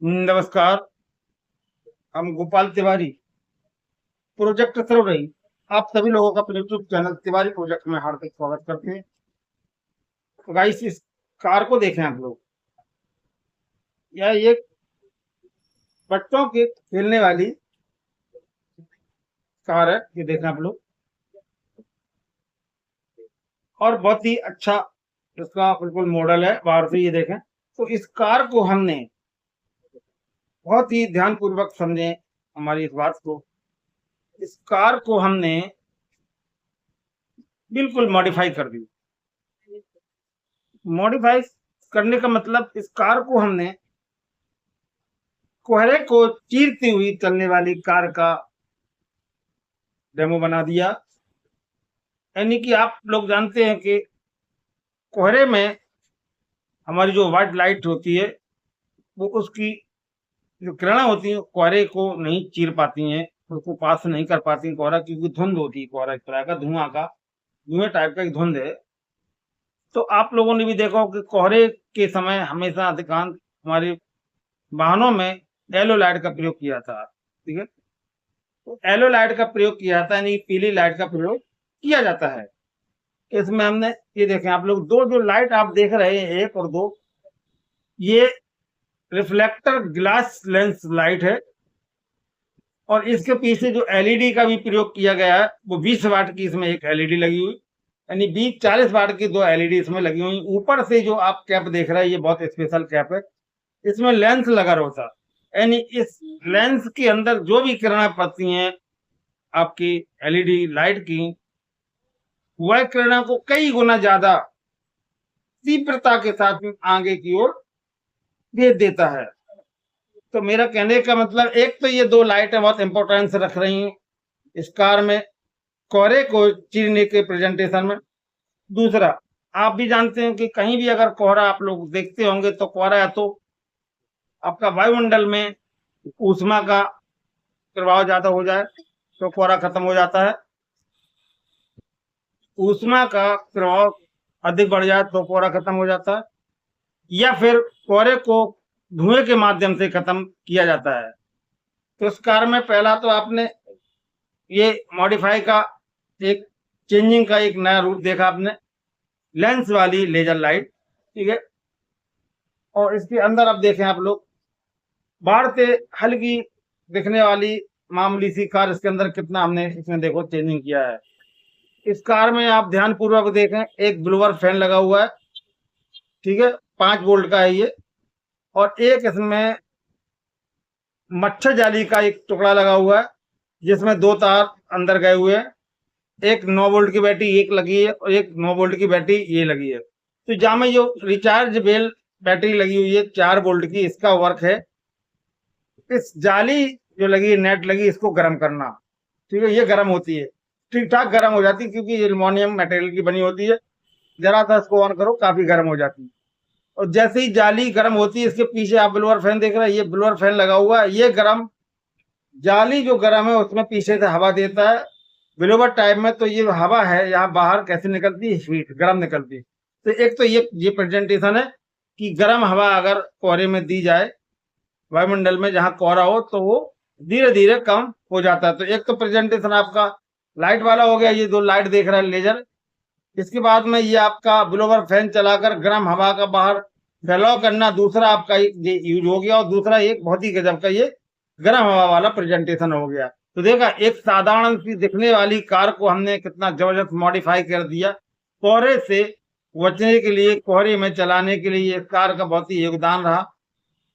नमस्कार। हम गोपाल तिवारी प्रोजेक्ट चल रही आप सभी लोगों का अपने यूट्यूब चैनल तिवारी प्रोजेक्ट में हार्दिक स्वागत करते हैं। तो गाइस, इस कार को देखें आप लोग। यह एक बच्चों के खेलने वाली कार है। ये देखें आप लोग, और बहुत ही अच्छा इसका बिल्कुल मॉडल है। बाहर से ये देखें तो इस कार को हमने बहुत ही ध्यानपूर्वक समझे हमारी इस बात को। इस कार को हमने बिल्कुल मॉडिफाई कर दी। मॉडिफाई करने का मतलब, इस कार को हमने कोहरे को चीरती हुई चलने वाली कार का डेमो बना दिया। यानी कि आप लोग जानते हैं कि कोहरे में हमारी जो व्हाइट लाइट होती है, वो उसकी जो किरणें होती हैं कोहरे को नहीं चीर पाती हैं, उसको पास नहीं कर पाती कोहरा, क्योंकि धुंध होती है। कोहरा एक तरह का धुआं टाइप का एक धुंध है। तो आप लोगों ने भी देखा हो कि कोहरे के समय हमेशा अधिकांश हमारे वाहनों में येलो लाइट का प्रयोग किया था। ठीक है, तो येलो लाइट का प्रयोग किया जाता है, यानी पीली लाइट का प्रयोग किया जाता है। इसमें हमने ये देखें आप लोग, दो जो लाइट आप देख रहे हैं, एक और दो, ये रिफ्लेक्टर ग्लास लेंस लाइट है। और इसके पीछे जो एलईडी का भी प्रयोग किया गया है, वो 20 वाट की इसमें एक एलईडी लगी हुई, यानी 20-40 वाट की दो एलईडी इसमें लगी हुई। ऊपर से जो आप कैप देख रहे हैं, ये बहुत स्पेशल कैप है। इसमें लेंस लगा होता है, यानी इस लेंस के अंदर जो भी किरणें पड़ती हैं आपकी एलईडी लाइट की, वह किरणों को कई गुना ज्यादा तीव्रता के साथ आगे की ओर भेज देता है। तो मेरा कहने का मतलब, एक तो ये दो लाइटें बहुत इंपॉर्टेंस रख रही हैं इस कार में, कोहरे को चीरने के प्रेजेंटेशन में। दूसरा, आप भी जानते हैं कि कहीं भी अगर कोहरा आप लोग देखते होंगे, तो कोहरा या तो आपका वायुमंडल में ऊष्मा का प्रभाव ज्यादा हो जाए तो कोहरा खत्म हो जाता है, ऊष्मा का प्रभाव अधिक बढ़ जाए तो कोहरा खत्म हो जाता है, या फिर कोहरे को धुएं के माध्यम से खत्म किया जाता है। तो इस कार में पहला तो आपने ये मॉडिफाई का एक चेंजिंग का एक नया रूप देखा आपने, लेंस वाली लेजर लाइट। ठीक है, और इसके अंदर अब देखें आप लोग, बाहर से हल्की दिखने वाली मामूली सी कार, इसके अंदर कितना हमने इसमें देखो चेंजिंग किया है। इस कार में आप ध्यान पूर्वक देखें, एक ब्लोअर फैन लगा हुआ है। ठीक है, 5 वोल्ट का है ये। और एक इसमें मच्छर जाली का एक टुकड़ा लगा हुआ है, जिसमें 2 तार अंदर गए हुए हैं। एक 9 वोल्ट की बैटरी एक लगी है, और एक 9 वोल्ट की बैटरी ये लगी है। तो जहां में जो रिचार्जेबल बैटरी लगी हुई है 4 वोल्ट की, इसका वर्क है इस जाली जो लगी है, नेट लगी, इसको गर्म करना। ठीक है, ये गर्म होती है, ठीक ठाक गर्म हो जाती है, क्योंकि ये एल्युमिनियम मटेरियल की बनी होती है। जरा सा इसको ऑन करो, काफी गर्म हो जाती है। और जैसे ही जाली गर्म होती है, इसके पीछे आप ब्लोअर फैन देख रहे हैं, ये ब्लोअर फैन लगा हुआ है। ये गर्म जाली जो गर्म है, उसमें पीछे से हवा देता है ब्लोअर टाइप में। तो ये हवा है, यहाँ बाहर कैसे निकलती है, हीट गर्म निकलती है। तो एक तो ये प्रेजेंटेशन है कि गर्म हवा अगर कोहरे में दी जाए, वायुमंडल में जहां कोहरा हो, तो वो धीरे धीरे कम हो जाता है। तो एक तो प्रेजेंटेशन आपका लाइट वाला हो गया, ये दो लाइट देख रहे हैं लेजर। इसके बाद में ये आपका ब्लोअर फैन चलाकर गर्म हवा का बाहर फैलाव करना, दूसरा आपका ये यूज हो गया। और दूसरा एक बहुत ही गजब का ये गर्म हवा वाला प्रेजेंटेशन हो गया। तो देखा, एक साधारण सी दिखने वाली कार को हमने कितना जबरदस्त मॉडिफाई कर दिया कोहरे से बचने के लिए, कोहरे में चलाने के लिए। इस कार का बहुत ही योगदान रहा।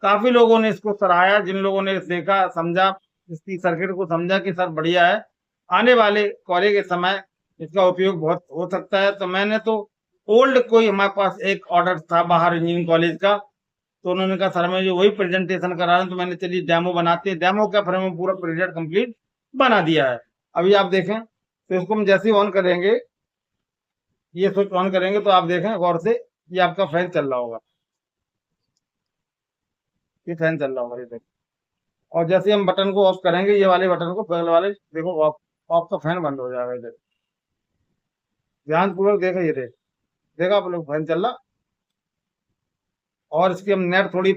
काफी लोगों ने इसको सराहा, जिन लोगों ने देखा, समझा, इसकी सर्किट को समझा कि सर बढ़िया है, आने वाले कोहरे के समय इसका उपयोग बहुत हो सकता है। तो मैंने तो ओल्ड कोई हमारे पास एक ऑर्डर था बाहर इंजीनियरिंग कॉलेज का, तो उन्होंने कहा सर मैं जो वही प्रेजेंटेशन करा रहा हूँ, तो मैंने चलिए डेमो बनाते हैं। डेमो का फिर पूरा प्रोजेक्ट कंप्लीट बना दिया है। अभी आप देखें तो इसको हम जैसे ही ऑन करेंगे, ये स्विच ऑन करेंगे, तो आप देखें गौर से, ये आपका फैन चल रहा होगा, ये फैन चल रहा होगा, ये देखें। और जैसे हम बटन को ऑफ करेंगे, ये वाले बटन को, बगल वाले देखो, ऑफ ऑफ का फैन बंद हो जाएगा। इधर ध्यान पूर्वक देखा, ये देखा आप लोग, फैन चल रहा। और इसकी हम नेट थोड़ी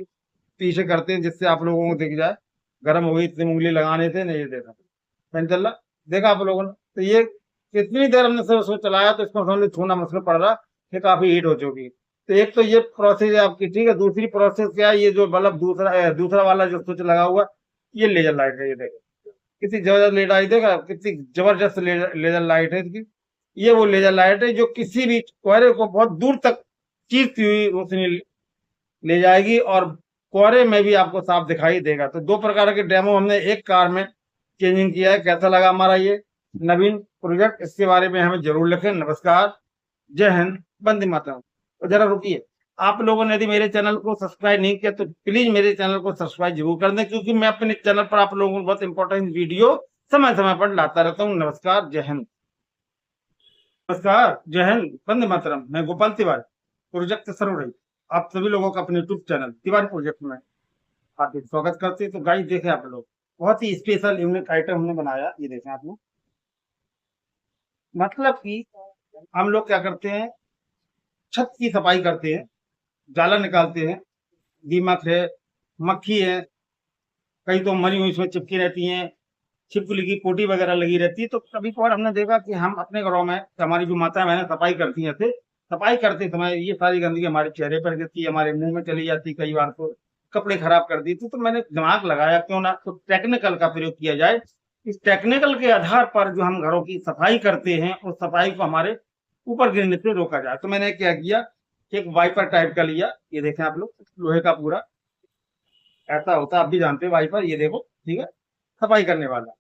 पीछे करते हैं जिससे आप लोगों को दिख जाए। गर्म हो गई, इतनी उंगली लगाने थे नहीं, ये देखा फैन चल रहा, देखा आप लोगों ने। तो ये कितनी देर हमने सर उसको चलाया तो इसको समझ छूना मुश्किल पड़ रहा, ये काफी हीट हो चुकी। तो एक तो ये प्रोसेस है आपकी, ठीक है। दूसरी प्रोसेस क्या है, ये जो बल्ब दूसरा वाला जो स्विच लगा हुआ, ये लेजर लाइट है, ये देखो कितनी जबरदस्त लेट आई, देखा कितनी जबरदस्त लेजर लाइट है इसकी। ये वो लेजर लाइट है जो किसी भी कोहरे को बहुत दूर तक चीरती हुई रोशनी ले जाएगी और कोहरे में भी आपको साफ दिखाई देगा। तो दो प्रकार के डेमो हमने एक कार में चेंजिंग किया है। कैसा लगा हमारा ये नवीन प्रोजेक्ट, इसके बारे में हमें जरूर लिखें। नमस्कार, जय हिंद, वंदे मातरम। और जरा रुकिए, आप लोगों ने यदि मेरे चैनल को सब्सक्राइब नहीं किया तो प्लीज मेरे चैनल को सब्सक्राइब जरूर कर दें, क्योंकि मैं अपने चैनल पर आप लोगों को बहुत इंपॉर्टेंट वीडियो समय समय पर लाता रहता हूँ। नमस्कार, जय हिंद। नमस्कार, जय हिंद, वंदे मातरम। मैं गोपाल तिवारी, प्रोजेक्ट सर्वरही, आप सभी लोगों का अपने यूट्यूब चैनल तिवारी प्रोजेक्ट में हार्दिक स्वागत करते हैं। तो गाइस देखें आप लोग, बहुत ही स्पेशल यूनिक आइटम हमने बनाया, ये देखें आप लोग। मतलब कि हम लोग क्या करते हैं, छत की सफाई करते हैं, जाला निकालते हैं, दीमक है, मक्खी है, कई तो मरी हुई इसमें चिपकी रहती हैं, छिपकली की पोटी वगैरह लगी रहती है। तो कभी कभार हमने देखा कि हम अपने घरों में, हमारी जो माता बहनें सफाई करती हैं, सफाई करते समय ये सारी गंदगी हमारे चेहरे पर गिरती है, हमारे मुंह में चली जाती, कई बार तो कपड़े खराब कर दी थी। तो मैंने दिमाग लगाया क्यों ना तो टेक्निकल का प्रयोग किया जाए। इस टेक्निकल के आधार पर जो हम घरों की सफाई करते हैं उस सफाई को हमारे ऊपर गिरने से रोका जाए। तो मैंने क्या किया, एक वाइपर टाइप का लिया, ये देखें आप लोग, लोहे का पूरा ऐसा होता है, आप भी जानते हैं वाइपर, ये देखो, ठीक है, सफाई करने वाला।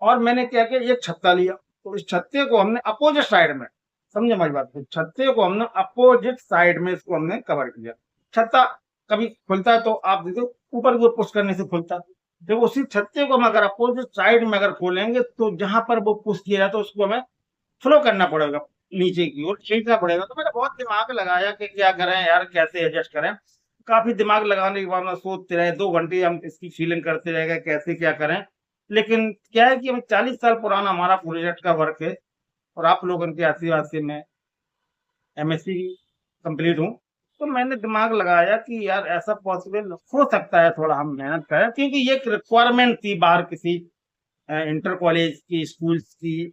और मैंने क्या किया, एक छत्ता लिया, तो इस छत्ते को हमने अपोजिट साइड में, समझे हमारी बात को, छत्ते को हमने अपोजिट साइड में इसको हमने कवर किया। छत्ता कभी खुलता है तो आप देखो ऊपर को पुश करने से खुलता है, जब उसी छत्ते को हम अगर अपोजिट साइड में अगर खोलेंगे तो जहां पर वो पुश किया जाता है उसको हमें फ्लो करना पड़ेगा, नीचे की ओर खींचना पड़ेगा। तो मैंने बहुत दिमाग लगाया कि क्या करें यार, कैसे एडजस्ट करें। काफी दिमाग लगाने के बाद मैं सोचते रहे, 2 घंटे हम इसकी फीलिंग करते रह गए कैसे क्या करें। लेकिन क्या है कि हम 40 साल पुराना हमारा प्रोजेक्ट का वर्क है और आप लोगों के आशीर्वाद से मैं एमएससी कंप्लीट हूँ। तो मैंने दिमाग लगाया कि यार ऐसा पॉसिबल हो सकता है, थोड़ा हम मेहनत करें, क्योंकि ये एक रिक्वायरमेंट थी बाहर किसी इंटर कॉलेज की, स्कूल्स की,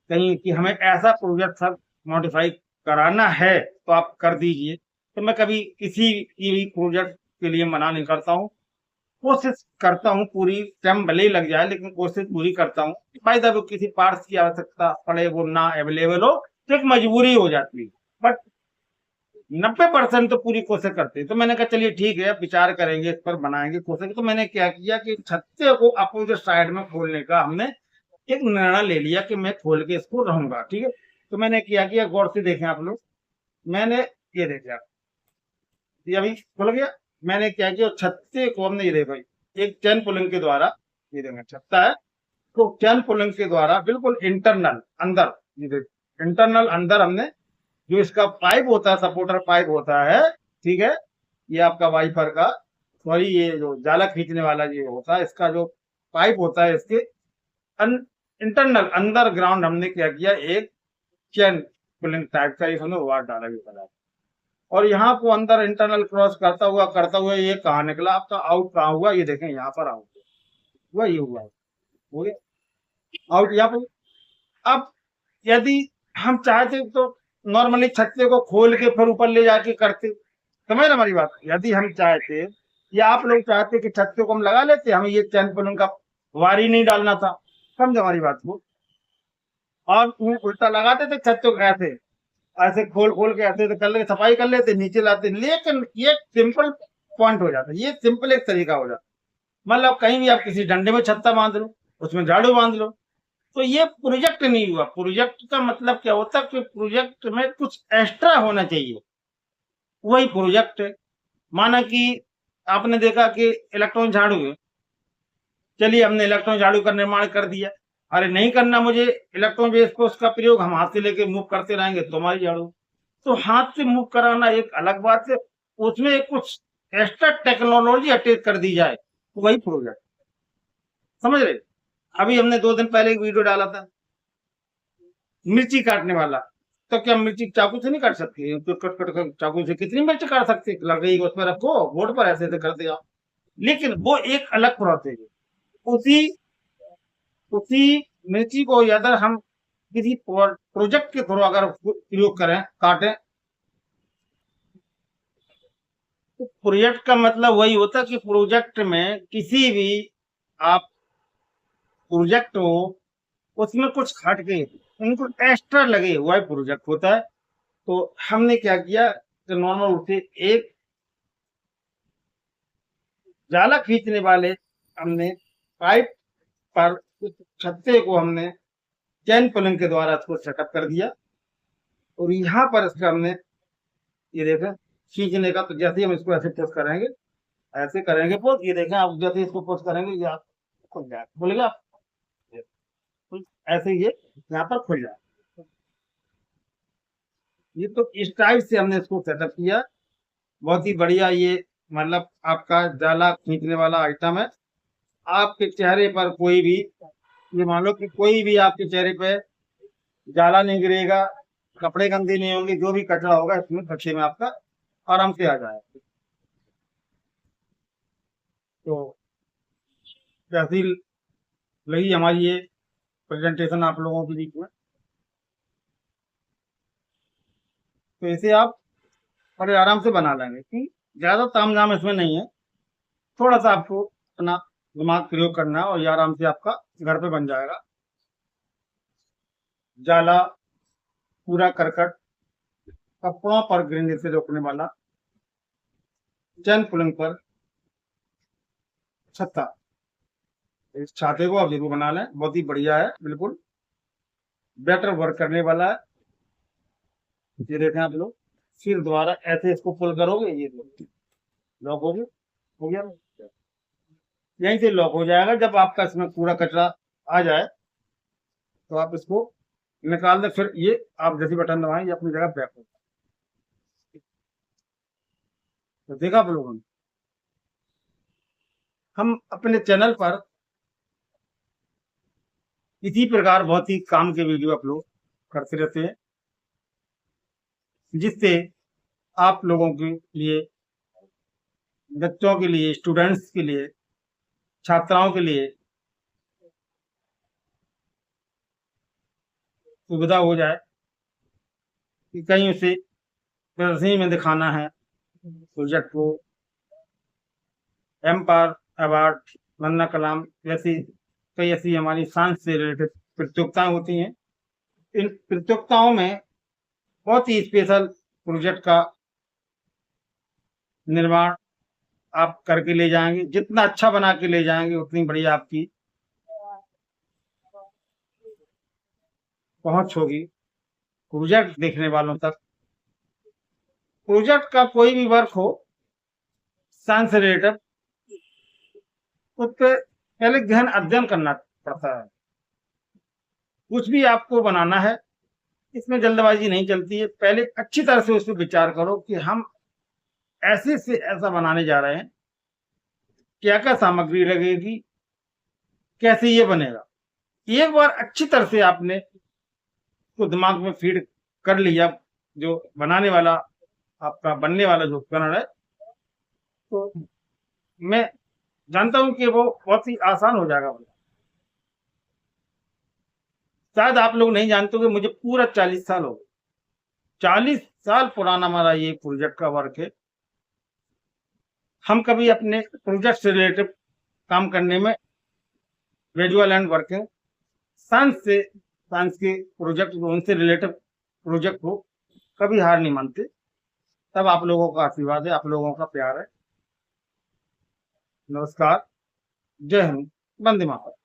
कहीं कि हमें ऐसा प्रोजेक्ट सब मॉडिफाई कराना है तो आप कर दीजिए। तो मैं कभी किसी की भी प्रोजेक्ट के लिए मना नहीं करता हूँ, कोशिश करता हूँ पूरी, टाइम भले ही लग जाए लेकिन कोशिश पूरी करता हूँ। भाई जब किसी पार्ट्स की आवश्यकता पड़े, वो ना अवेलेबल हो तो एक मजबूरी हो जाती है, बट 90% तो पूरी कोशिश करते हैं। तो मैंने कहा चलिए ठीक है, विचार करेंगे इस पर, बनाएंगे कोशिश। तो मैंने क्या किया कि छत्ते को अपोजिट साइड में खोलने का हमने एक निर्णय ले लिया कि मैं खोल के इसको रहूंगा, ठीक है। तो मैंने क्या किया, गौर से देखें आप लोग, मैंने ये देखा, ये अभी खुल गया। मैंने क्या किया, छत्ते को हमने, ये देखो, एक चैन पुलिंग के द्वारा, ये देखो छत्ता है, तो चैन पुलिंग के द्वारा बिल्कुल इंटरनल अंदर, ये देखो इंटरनल अंदर हमने जो इसका पाइप होता है, सपोर्टर पाइप होता है, ठीक है, ये आपका वाइपर का, सॉरी ये जो जाला खींचने वाला ये होता है, इसका जो पाइप होता है, इसके इंटरनल अंडर ग्राउंड हमने क्या किया, एक चैन पुलिंग टाइप का इसमें वाट डाला गया, और यहाँ को अंदर इंटरनल क्रॉस करता हुआ ये कहाँ निकला आपका, आउट कहाँ हुआ, ये देखें यहाँ पर आउट हुआ, ये हुआ हो गया आउट यहाँ पर। अब यदि हम चाहते तो नॉर्मली छत्ते को खोल के फिर ऊपर ले जाके करते, समझ रहे हमारी बात। यदि हम चाहते या आप लोग चाहते कि छत्ते को हम लगा लेते, हमें ये चैन पुलिंग का वारी नहीं डालना था, समझे हमारी बात को, और उल्टा लगाते थे छत्ते को, ऐसे ऐसे खोल खोल के ऐसे कर लेते, सफाई कर लेते, नीचे लाते। लेकिन ये सिंपल पॉइंट हो जाता, ये सिंपल एक तरीका हो जाता। मतलब कहीं भी आप किसी डंडे में छत्ता बांध लो, उसमें झाड़ू बांध लो, तो ये प्रोजेक्ट नहीं हुआ। प्रोजेक्ट का मतलब क्या होता है कि प्रोजेक्ट में कुछ एक्स्ट्रा होना चाहिए, वही प्रोजेक्ट है। माना कि आपने देखा कि इलेक्ट्रॉन झाड़ू है, चलिए हमने इलेक्ट्रॉन झाड़ू का निर्माण कर दिया, अरे नहीं करना मुझे इलेक्ट्रॉन बेस को उसका प्रयोग, हम हाथ से लेके मूव करते रहेंगे तो हमारी झाड़ू। तो हाथ से मूव कराना एक अलग बात है, उसमें कुछ एक्स्ट्रा टेक्नोलॉजी अटैच कर दी जाए, तो वही प्रोजेक्ट, समझ रहे। अभी हमने 2 दिन पहले एक वीडियो डाला था मिर्ची काटने वाला, तो क्या मिर्ची चाकू से नहीं काट सकती? तो कट कट कर चाकू से कितनी मिर्च काट सकती है? लकड़ी को उसमें रखो, बोर्ड पर ऐसे ऐसे कर दिया। लेकिन वो एक अलग प्रोसेस है। उसी उसी मिर्ची को अगर हम किसी प्रोजेक्ट के थ्रू अगर प्रयोग करें, काटें, तो प्रोजेक्ट का मतलब वही होता है कि प्रोजेक्ट में किसी भी आप प्रोजेक्ट हो, उसमें कुछ हट के उनको एक्स्ट्रा लगे हुआ प्रोजेक्ट होता है। तो हमने क्या किया कि नॉर्मल उसे एक जाला खींचने वाले हमने पाइप पर उस छत्ते को हमने चैन पुलिंग के द्वारा इसको सेटअप कर दिया। और यहाँ पर इसका हमने ये देखें खींचने का, तो जैसे ही हम इसको ऐसे पुश करेंगे, ऐसे करेंगे पुश, ये देखें आप जैसे ही इसको पुश करेंगे ये आप खुल जाए, खुलेगा। ऐसे ये यहाँ पर खुल जाए। ये तो इस टाइप से हमने इसको सेटअप किया। बहुत ही बढ़िया ये मतलब आपका जाला खींचने वाला आइटम है। आपके चेहरे पर कोई भी, ये मान लो कि कोई भी आपके चेहरे पे जाला नहीं गिरेगा, कपड़े गंदे नहीं होंगे, जो भी कचरा होगा इसमें कच्चे में आपका आराम से आ जाएगा। तो कैसी लगी हमारी ये प्रेजेंटेशन आप लोगों के बीच में? तो इसे आप बड़े आराम से बना लेंगे कि ज्यादा तामझाम इसमें नहीं है। थोड़ा सा आपको अपना दिमाग प्रयोग करना है और ये आराम से आपका घर पे बन जाएगा। जाला पूरा करकट, कपड़ों पर गिरने से रोकने वाला, चैन पुलिंग पर छत्ता। इस छाते को आप जरूर बना लें, बहुत ही बढ़िया है, बिल्कुल बेटर वर्क करने वाला है। ये देखें आप लोग, फिर दोबारा ऐसे इसको पुल करोगे, ये लॉक हो गया। यहीं से लॉक हो जाएगा। जब आपका इसमें पूरा कचरा आ जाए तो आप इसको निकाल दें, फिर ये आप जैसे बटन दबाएं ये अपनी जगह बैक हो जाए। तो देखा आप लोगों ने, हम अपने चैनल पर इसी प्रकार बहुत ही काम के वीडियो अपलोड करते रहते हैं, जिससे आप लोगों के लिए, बच्चों के लिए, स्टूडेंट्स के लिए, छात्राओं के लिए सुविधा हो जाए कि कहीं उसे प्रदर्शनी में दिखाना है प्रोजेक्ट को। एम्पायर अवार्ड, वंदना कलाम जैसी कई ऐसी हमारी साइंस से रिलेटेड प्रतियोगिताएं होती हैं। इन प्रतियोगिताओं में बहुत ही स्पेशल प्रोजेक्ट का निर्माण आप करके ले जाएंगे। जितना अच्छा बना के ले जाएंगे उतनी बढ़िया आपकी पहुंच होगी प्रोजेक्ट देखने वालों तक। प्रोजेक्ट का कोई भी वर्क हो साइंस से रिलेटेड, उस पर पहले गहन अध्ययन करना पड़ता है। कुछ भी आपको बनाना है, इसमें जल्दबाजी नहीं चलती है। पहले अच्छी तरह से उस पर विचार करो कि हम ऐसे से ऐसा बनाने जा रहे हैं, क्या क्या सामग्री लगेगी, कैसे ये बनेगा। एक बार अच्छी तरह से आपने तो दिमाग में फीड कर लिया जो बनाने वाला आपका बनने वाला जो उपकरण है, तो मैं जानता हूं कि वो बहुत ही आसान हो जाएगा। शायद आप लोग नहीं जानते कि मुझे पूरा 40 साल हो गए। 40 साल पुराना हमारा ये प्रोजेक्ट का वर्क है। हम कभी अपने प्रोजेक्ट से रिलेटेड काम करने में विजुअल एंड वर्किंग साइंस के प्रोजेक्ट, उनसे रिलेटेड प्रोजेक्ट हो, कभी हार नहीं मानते। तब आप लोगों का आशीर्वाद है, आप लोगों का प्यार है। नमस्कार, जय हिंद, वंदे मातरम।